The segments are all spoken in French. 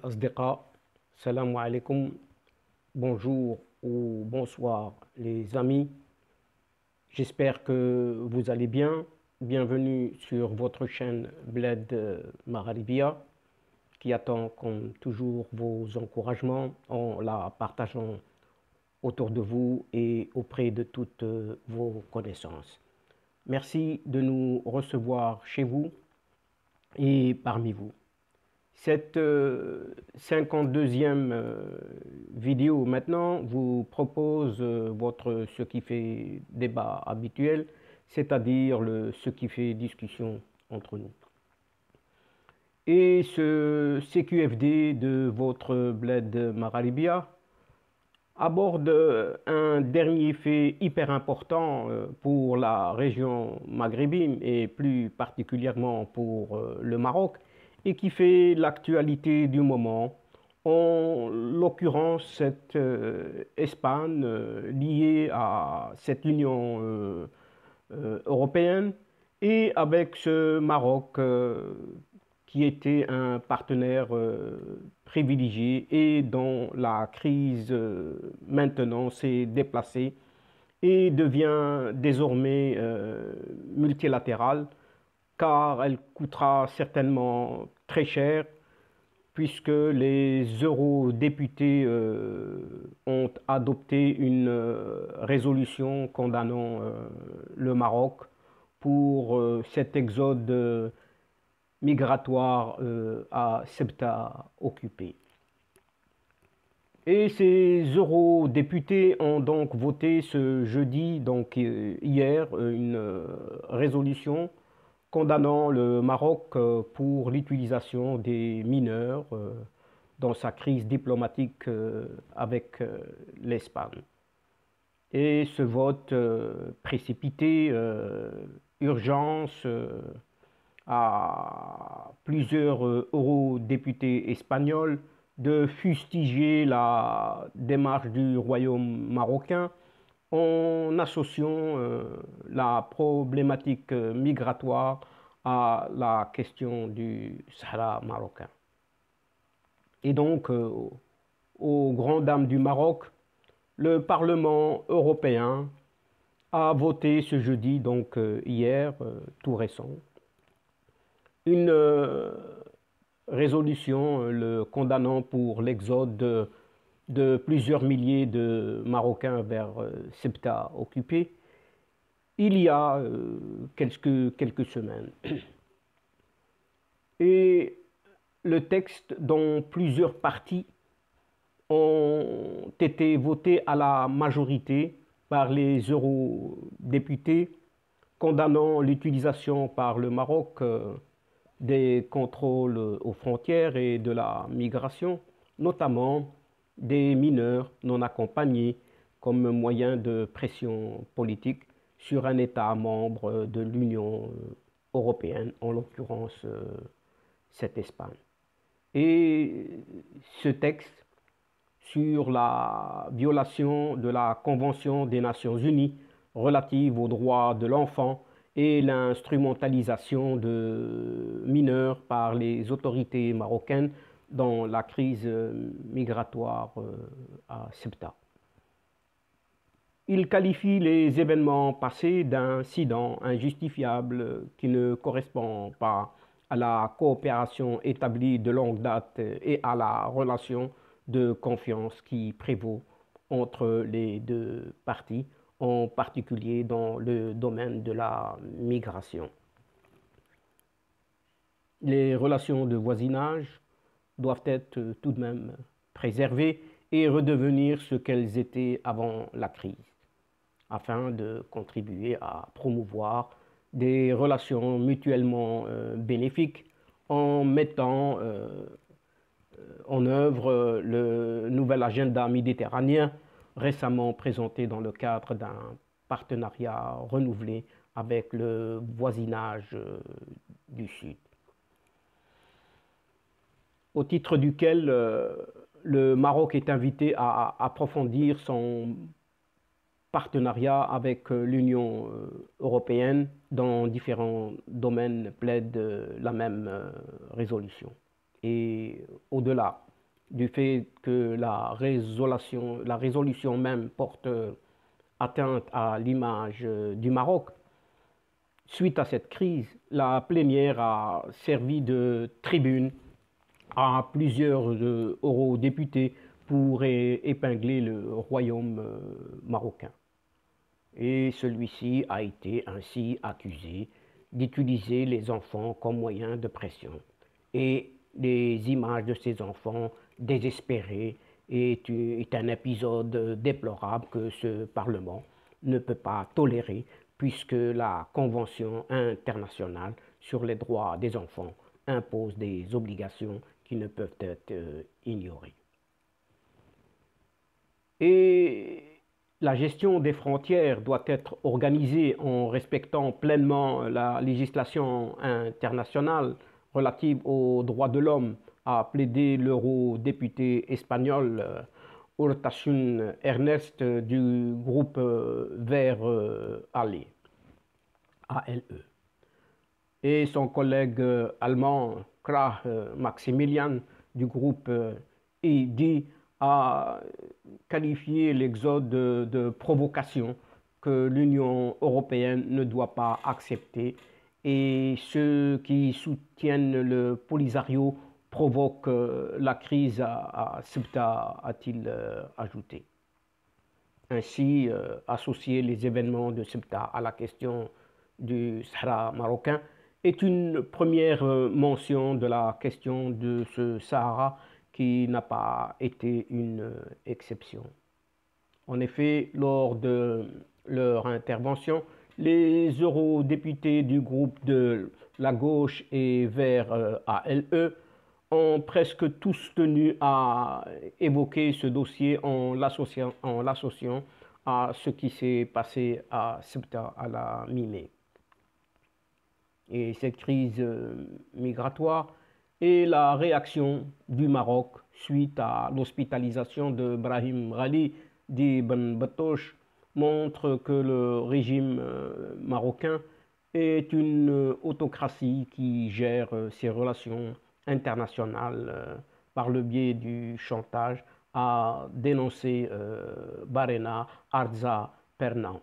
الأصدقاء Salam alaikum, bonjour ou bonsoir les amis, j'espère que vous allez bien. Bienvenue sur votre chaîne Bled Magharibia qui attend comme toujours vos encouragements en la partageant autour de vous et auprès de toutes vos connaissances. Merci de nous recevoir chez vous et parmi vous. Cette 52e vidéo maintenant vous propose votre ce qui fait débat habituel, c'est-à-dire ce qui fait discussion entre nous. Et ce CQFD de votre Bled Magharibia aborde un dernier fait hyper important pour la région maghrébine et plus particulièrement pour le Maroc, et qui fait l'actualité du moment, en l'occurrence cette Espagne liée à cette Union européenne et avec ce Maroc qui était un partenaire privilégié et dont la crise maintenant s'est déplacée et devient désormais multilatérale, car elle coûtera certainement très cher puisque les eurodéputés ont adopté une résolution condamnant le Maroc pour cet exode migratoire à Ceuta occupé. Et ces eurodéputés ont donc voté ce jeudi, donc hier, une résolution condamnant le Maroc pour l'utilisation des mineurs dans sa crise diplomatique avec l'Espagne. Et ce vote précipité, urgence à plusieurs eurodéputés espagnols de fustiger la démarche du royaume marocain en associant la problématique migratoire à la question du Sahara marocain. Et donc, aux grandes dames du Maroc, le Parlement européen a voté ce jeudi, donc hier, tout récent, une résolution le condamnant pour l'exode de plusieurs milliers de Marocains vers Ceuta occupé, il y a quelques semaines. Et le texte dont plusieurs parties ont été votés à la majorité par les eurodéputés, condamnant l'utilisation par le Maroc des contrôles aux frontières et de la migration, notamment des mineurs non accompagnés comme moyen de pression politique sur un État membre de l'Union européenne, en l'occurrence cette Espagne. Et ce texte sur la violation de la Convention des Nations Unies relative aux droits de l'enfant et l'instrumentalisation de mineurs par les autorités marocaines dans la crise migratoire à Ceuta. Il qualifie les événements passés d'incidents injustifiables qui ne correspondent pas à la coopération établie de longue date et à la relation de confiance qui prévaut entre les deux parties, en particulier dans le domaine de la migration. Les relations de voisinage doivent être tout de même préservées et redevenir ce qu'elles étaient avant la crise, afin de contribuer à promouvoir des relations mutuellement bénéfiques en mettant en œuvre le nouvel agenda méditerranéen récemment présenté dans le cadre d'un partenariat renouvelé avec le voisinage du Sud, au titre duquel le Maroc est invité à approfondir son partenariat avec l'Union européenne dans différents domaines, plaide la même résolution. Et au-delà du fait que la résolution même porte atteinte à l'image du Maroc. Suite à cette crise, la plénière a servi de tribune à plusieurs eurodéputés pour épingler le royaume marocain. Et celui-ci a été ainsi accusé d'utiliser les enfants comme moyen de pression. Et les images de ces enfants désespérés est un épisode déplorable que ce Parlement ne peut pas tolérer, puisque la Convention internationale sur les droits des enfants impose des obligations qui ne peuvent être ignorées. Et la gestion des frontières doit être organisée en respectant pleinement la législation internationale relative aux droits de l'homme, a plaidé l'eurodéputé espagnol Urtasun Ernest du groupe Vert ALE. Et son collègue allemand Krah Maximilian du groupe ID a qualifié l'exode de provocation que l'Union européenne ne doit pas accepter, et ceux qui soutiennent le Polisario provoquent la crise à Ceuta, a-t-il ajouté. Ainsi, associer les événements de Ceuta à la question du Sahara marocain est une première mention de la question de ce Sahara qui n'a pas été une exception. En effet, lors de leur intervention, les eurodéputés du groupe de la gauche et Vert ALE ont presque tous tenu à évoquer ce dossier en l'associant à ce qui s'est passé à Ceuta à la mi-mai. Et cette crise migratoire et la réaction du Maroc suite à l'hospitalisation de Brahim Ghali d'Ibn Battuta montre que le régime marocain est une autocratie qui gère ses relations internationales par le biais du chantage, a dénoncé Barena Arza Pernan.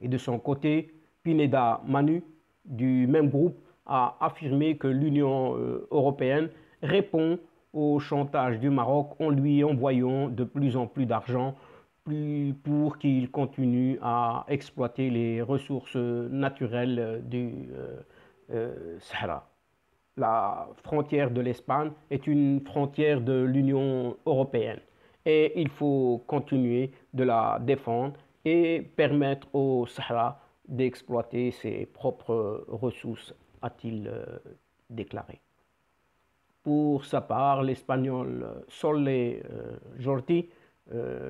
Et de son côté, Pineda Manu, du même groupe, a affirmé que l'Union européenne répond au chantage du Maroc en lui envoyant de plus en plus d'argent pour qu'il continue à exploiter les ressources naturelles du Sahara. La frontière de l'Espagne est une frontière de l'Union européenne et il faut continuer de la défendre et permettre au Sahara d'exploiter ses propres ressources, a-t-il déclaré. Pour sa part, l'Espagnol Sole Jordi,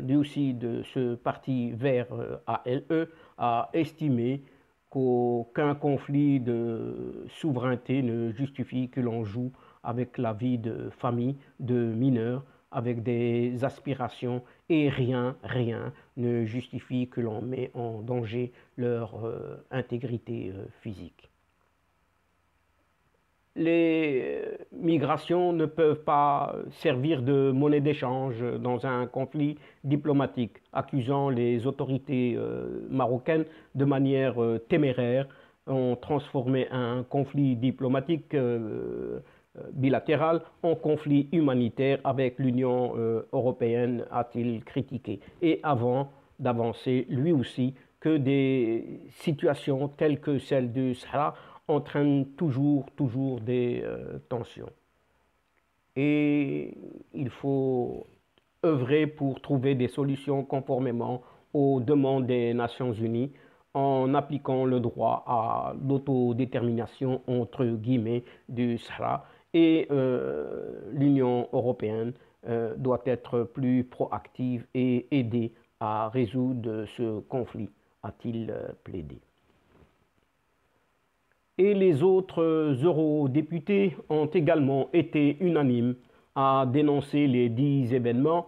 lui aussi de ce parti Vert ALE, a estimé qu'aucun conflit de souveraineté ne justifie que l'on joue avec la vie de famille de mineurs avec des aspirations et rien ne justifie que l'on met en danger leur intégrité physique. Les migrations ne peuvent pas servir de monnaie d'échange dans un conflit diplomatique, accusant les autorités marocaines de manière téméraire ont transformé un conflit diplomatique bilatéral en conflit humanitaire avec l'Union européenne, a-t-il critiqué. Et avant d'avancer lui aussi que des situations telles que celle du Sahara entraînent toujours des tensions. Et il faut œuvrer pour trouver des solutions conformément aux demandes des Nations Unies en appliquant le droit à l'autodétermination entre guillemets du Sahara, et l'Union européenne doit être plus proactive et aider à résoudre ce conflit, a-t-il plaidé. Et les autres eurodéputés ont également été unanimes à dénoncer les dits événements,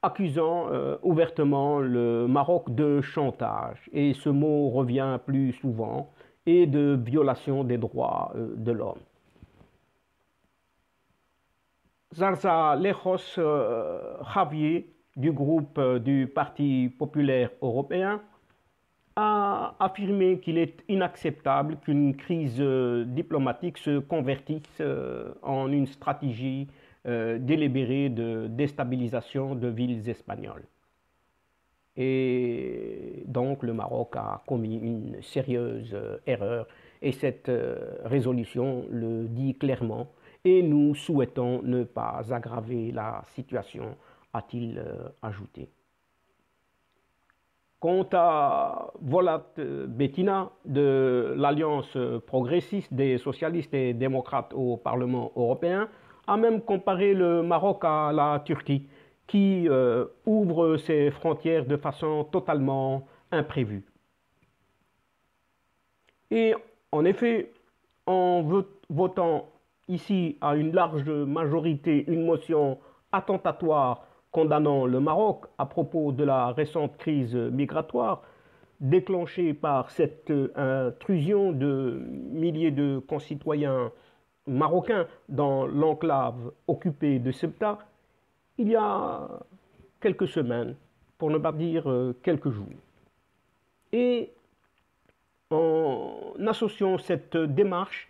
accusant ouvertement le Maroc de chantage, et ce mot revient plus souvent, et de violation des droits de l'homme. Zarzalejos Javier du groupe du Parti populaire européen a affirmé qu'il est inacceptable qu'une crise diplomatique se convertisse en une stratégie délibérée de déstabilisation de villes espagnoles. Et donc le Maroc a commis une sérieuse erreur et cette résolution le dit clairement et nous souhaitons ne pas aggraver la situation, a-t-il ajouté. Quant à Volat Bettina de l'Alliance progressiste des socialistes et démocrates au Parlement européen, a même comparé le Maroc à la Turquie, qui ouvre ses frontières de façon totalement imprévue. Et en effet, en votant ici à une large majorité une motion attentatoire condamnant le Maroc à propos de la récente crise migratoire déclenchée par cette intrusion de milliers de concitoyens marocains dans l'enclave occupée de Ceuta, il y a quelques semaines, pour ne pas dire quelques jours. Et en associant cette démarche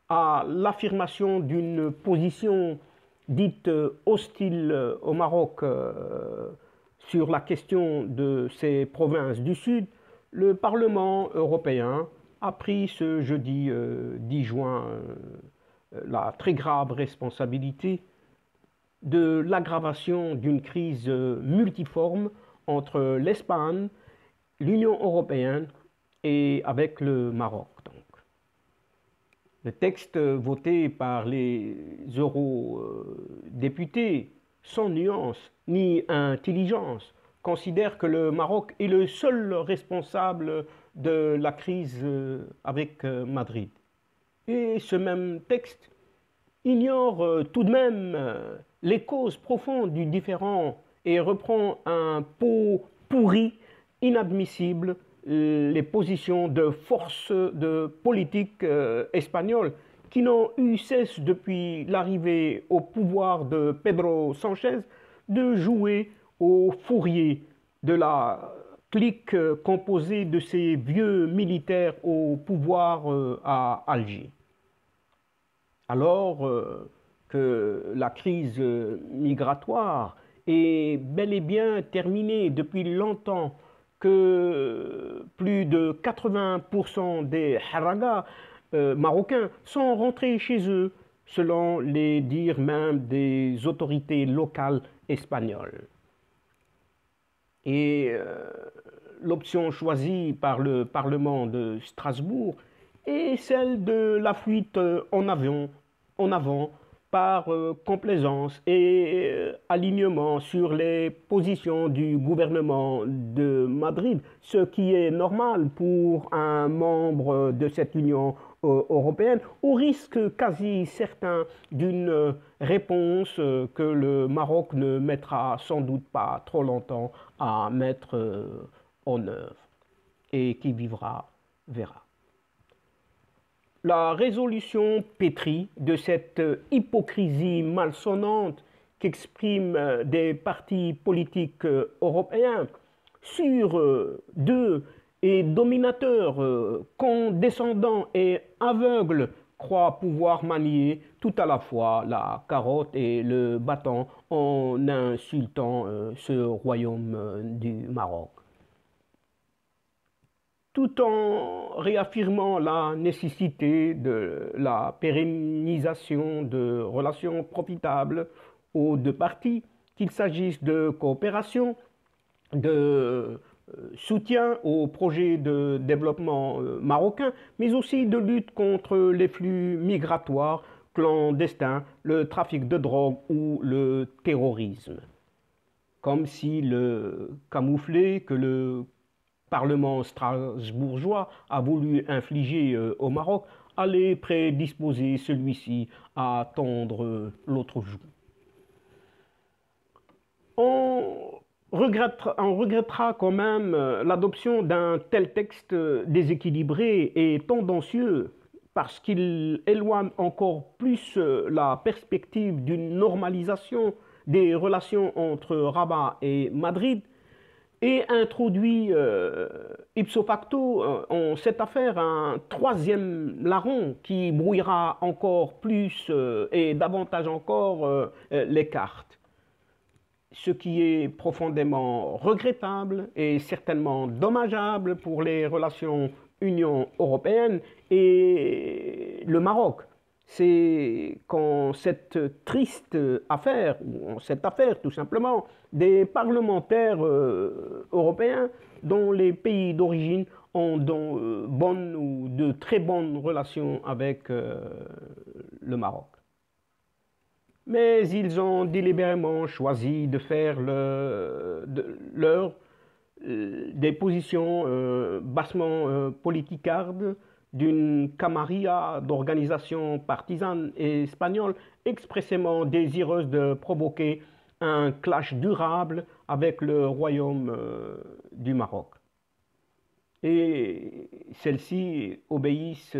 à l'affirmation d'une position dite hostile au Maroc sur la question de ces provinces du Sud, le Parlement européen a pris ce jeudi 10 juin la très grave responsabilité de l'aggravation d'une crise multiforme entre l'Espagne, l'Union européenne et avec le Maroc. Donc. Le texte voté par les eurodéputés, sans nuance ni intelligence, considère que le Maroc est le seul responsable de la crise avec Madrid. Et ce même texte ignore tout de même les causes profondes du différend et reprend un pot pourri, inadmissible, les positions de force de politique espagnole qui n'ont eu cesse depuis l'arrivée au pouvoir de Pedro Sánchez de jouer au fourrier de la clique composée de ces vieux militaires au pouvoir à Alger. Alors que la crise migratoire est bel et bien terminée depuis longtemps, que plus de 80% des haragas marocains sont rentrés chez eux, selon les dires même des autorités locales espagnoles. Et l'option choisie par le Parlement de Strasbourg est celle de la fuite en avant par complaisance et alignement sur les positions du gouvernement de Madrid, ce qui est normal pour un membre de cette Union européenne, au risque quasi certain d'une réponse que le Maroc ne mettra sans doute pas trop longtemps à mettre en œuvre et qui vivra verra. La résolution pétrie de cette hypocrisie malsonnante qu'expriment des partis politiques européens sûrs d'eux et dominateurs, condescendants et aveugles, croient pouvoir manier tout à la fois la carotte et le bâton en insultant ce royaume du Maroc. Tout en réaffirmant la nécessité de la pérennisation de relations profitables aux deux parties, qu'il s'agisse de coopération, de soutien aux projets de développement marocain, mais aussi de lutte contre les flux migratoires clandestins, le trafic de drogue ou le terrorisme. Comme si le camouflet que le Parlement strasbourgeois a voulu infliger au Maroc allait prédisposer celui-ci à tendre l'autre joue. On regrettera quand même l'adoption d'un tel texte déséquilibré et tendancieux parce qu'il éloigne encore plus la perspective d'une normalisation des relations entre Rabat et Madrid et introduit ipso facto en cette affaire un troisième larron qui brouillera encore plus et davantage encore les cartes. Ce qui est profondément regrettable et certainement dommageable pour les relations Union européenne et le Maroc. C'est quand cette triste affaire, ou cette affaire tout simplement, des parlementaires européens dont les pays d'origine ont de bonnes ou de très bonnes relations avec le Maroc. Mais ils ont délibérément choisi de faire des positions bassement politicardes d'une camarilla d'organisations partisanes espagnoles expressément désireuses de provoquer un clash durable avec le royaume du Maroc. Et celles-ci obéissent,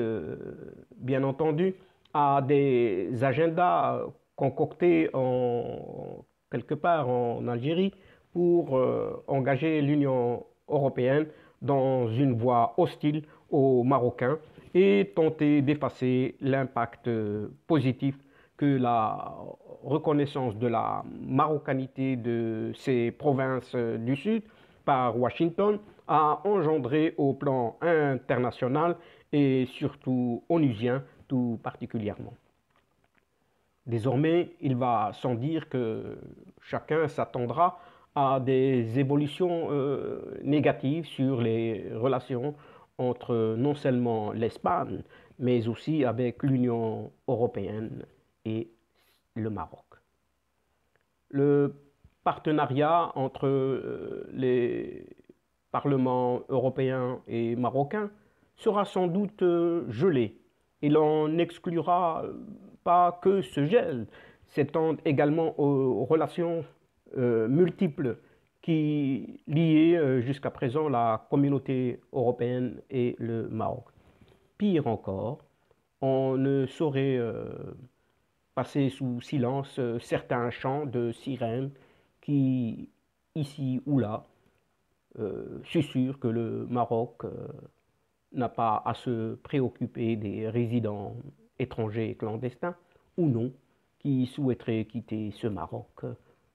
bien entendu, à des agendas concoctés quelque part en Algérie pour engager l'Union européenne dans une voie hostile aux Marocains et tenter d'effacer l'impact positif que la reconnaissance de la marocanité de ces provinces du Sud par Washington a engendré au plan international et surtout onusien tout particulièrement. Désormais, il va sans dire que chacun s'attendra à des évolutions négatives sur les relations entre non seulement l'Espagne, mais aussi avec l'Union européenne et le Maroc. Le partenariat entre les parlements européens et marocains sera sans doute gelé. Il en exclura pas que ce gel s'étende également aux relations multiples qui liaient jusqu'à présent la communauté européenne et le Maroc. Pire encore, on ne saurait passer sous silence certains chants de sirènes qui, ici ou là, susurrent que le Maroc n'a pas à se préoccuper des résidents étrangers clandestins ou non qui souhaiteraient quitter ce Maroc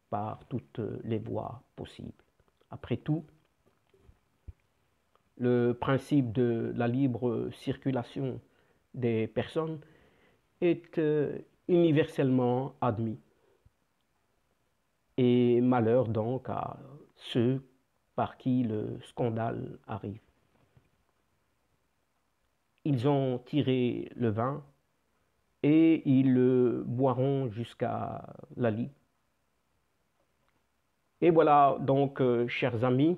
par toutes les voies possibles. Après tout, le principe de la libre circulation des personnes est universellement admis. Et malheur donc à ceux par qui le scandale arrive. Ils ont tiré le vin et ils le boiront jusqu'à la lie. Et voilà donc, chers amis,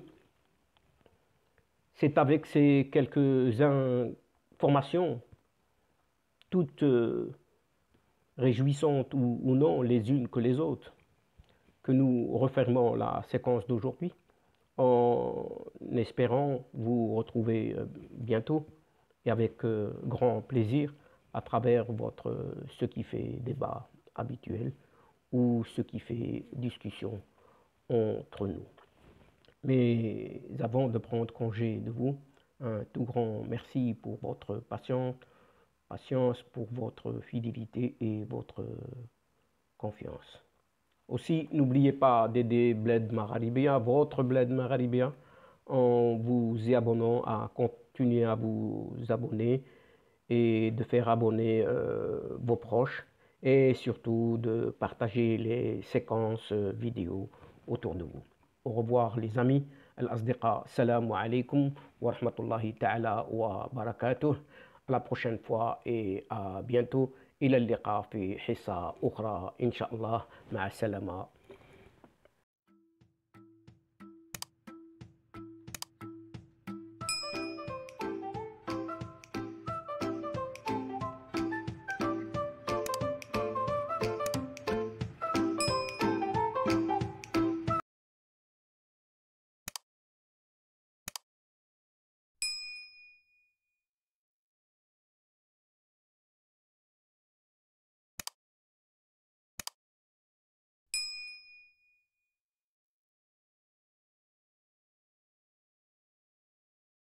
c'est avec ces quelques informations, toutes réjouissantes ou non les unes que les autres, que nous refermons la séquence d'aujourd'hui, en espérant vous retrouver bientôt et avec grand plaisir à travers votre ce qui fait débat habituel ou ce qui fait discussion entre nous. Mais avant de prendre congé de vous, un tout grand merci pour votre patience, pour votre fidélité et votre confiance. Aussi, n'oubliez pas d'aider Bled Magharibiya, votre Bled Magharibiya, en vous y abonnant, à continuer à vous abonner et de faire abonner vos proches et surtout de partager les séquences vidéo autour de vous. Au revoir les amis. Al-Asdiqa, salamu alaikum wa rahmatullahi ta'ala wa barakatuh. À la prochaine fois et à bientôt. إلى اللقاء في حصة أخرى إن شاء الله. مع السلامة.